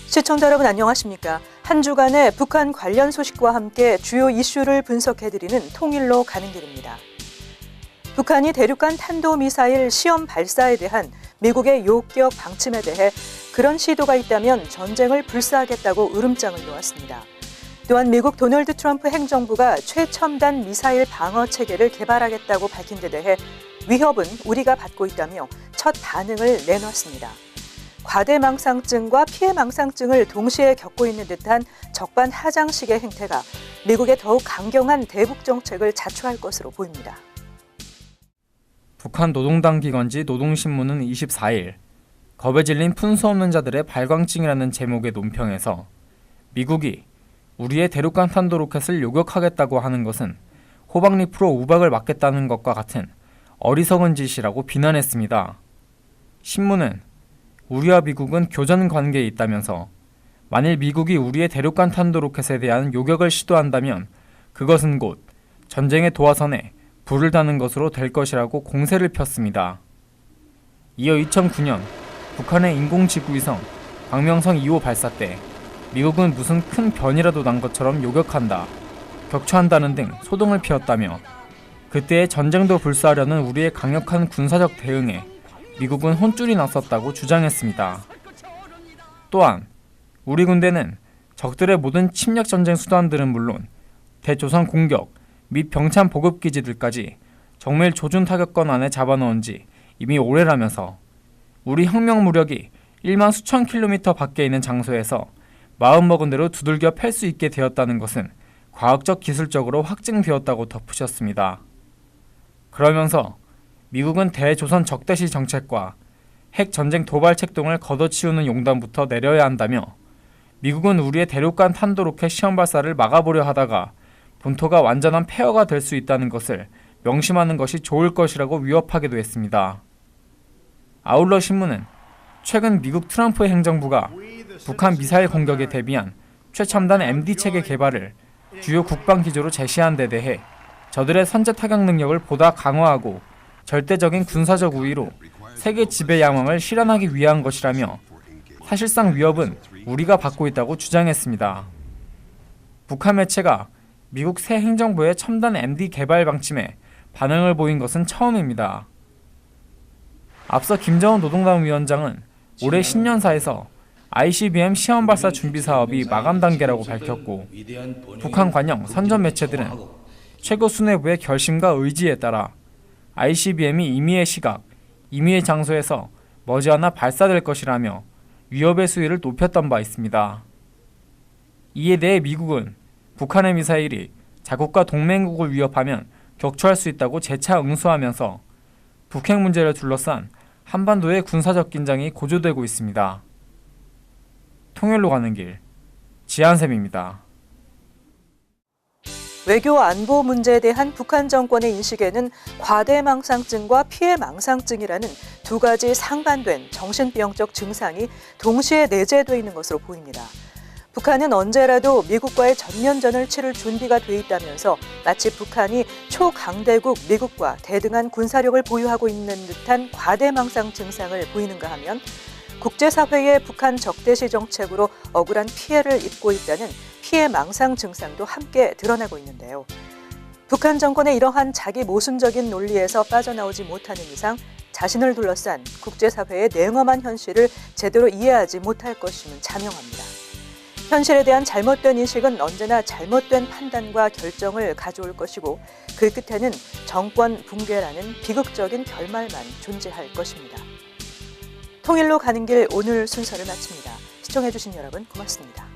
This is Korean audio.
시청자 여러분 안녕하십니까? 한 주간의 북한 관련 소식과 함께 주요 이슈를 분석해드리는 통일로 가는 길입니다. 북한이 대륙간 탄도미사일 시험 발사에 대한 미국의 요격 방침에 대해 그런 시도가 있다면 전쟁을 불사하겠다고 으름장을 놓았습니다. 또한 미국 도널드 트럼프 행정부가 최첨단 미사일 방어 체계를 개발하겠다고 밝힌 데 대해 위협은 우리가 받고 있다며 첫 반응을 내놨습니다. 과대망상증과 피해망상증을 동시에 겪고 있는 듯한 적반하장식의 행태가 미국의 더욱 강경한 대북 정책을 자초할 것으로 보입니다. 북한 노동당 기관지 노동신문은 24일 겁에 질린 푼수 없는 자들의 발광증이라는 제목의 논평에서 미국이 우리의 대륙간 탄도 로켓을 요격하겠다고 하는 것은 호박잎으로 우박을 맞겠다는 것과 같은 어리석은 짓이라고 비난했습니다. 신문은 우리와 미국은 교전 관계에 있다면서 만일 미국이 우리의 대륙간 탄도 로켓에 대한 요격을 시도한다면 그것은 곧 전쟁의 도화선에 불을 다는 것으로 될 것이라고 공세를 폈습니다. 이어 2009년 북한의 인공지구위성 광명성 2호 발사 때 미국은 무슨 큰 변이라도 난 것처럼 요격한다, 격추한다는 등 소동을 피웠다며 그때의 전쟁도 불사하려는 우리의 강력한 군사적 대응에 미국은 혼쭐이 났었다고 주장했습니다. 또한 우리 군대는 적들의 모든 침략 전쟁 수단들은 물론 대조선 공격 및 병참 보급 기지들까지 정밀 조준 타격권 안에 잡아넣은 지 이미 오래라면서 우리 혁명 무력이 1만 수천 킬로미터 밖에 있는 장소에서 마음먹은 대로 두들겨 팰 수 있게 되었다는 것은 과학적 기술적으로 확증되었다고 덧붙였습니다. 그러면서 미국은 대조선 적대시 정책과 핵 전쟁 도발 책동을 걷어치우는 용단부터 내려야 한다며 미국은 우리의 대륙간 탄도 로켓 시험 발사를 막아보려 하다가 본토가 완전한 폐허가 될 수 있다는 것을 명심하는 것이 좋을 것이라고 위협하기도 했습니다. 아울러 신문은 최근 미국 트럼프 행정부가 북한 미사일 공격에 대비한 최첨단 MD 체계 개발을 주요 국방 기조로 제시한 데 대해 저들의 선제 타격 능력을 보다 강화하고 절대적인 군사적 우위로 세계 지배 야망을 실현하기 위한 것이라며 사실상 위협은 우리가 받고 있다고 주장했습니다. 북한 매체가 미국 새 행정부의 첨단 MD 개발 방침에 반응을 보인 것은 처음입니다. 앞서 김정은 노동당 위원장은 올해 신년사에서 ICBM 시험 발사 준비 사업이 마감 단계라고 밝혔고 북한 관영 선전 매체들은 최고 수뇌부의 결심과 의지에 따라 ICBM이 임의의 시각, 임의의 장소에서 머지않아 발사될 것이라며 위협의 수위를 높였던 바 있습니다. 이에 대해 미국은 북한의 미사일이 자국과 동맹국을 위협하면 격추할 수 있다고 재차 응수하면서 북핵 문제를 둘러싼 한반도의 군사적 긴장이 고조되고 있습니다. 통일로 가는 길, 지한샘입니다. 외교 안보 문제에 대한 북한 정권의 인식에는 과대망상증과 피해망상증이라는 두 가지 상반된 정신병적 증상이 동시에 내재되어 있는 것으로 보입니다. 북한은 언제라도 미국과의 전면전을 치를 준비가 돼 있다면서 마치 북한이 초강대국 미국과 대등한 군사력을 보유하고 있는 듯한 과대망상 증상을 보이는가 하면 국제사회의 북한 적대시 정책으로 억울한 피해를 입고 있다는 피해망상 증상도 함께 드러나고 있는데요. 북한 정권의 이러한 자기 모순적인 논리에서 빠져나오지 못하는 이상 자신을 둘러싼 국제사회의 냉엄한 현실을 제대로 이해하지 못할 것임은 자명합니다. 현실에 대한 잘못된 인식은 언제나 잘못된 판단과 결정을 가져올 것이고 그 끝에는 정권 붕괴라는 비극적인 결말만 존재할 것입니다. 통일로 가는 길 오늘 순서를 마칩니다. 시청해주신 여러분 고맙습니다.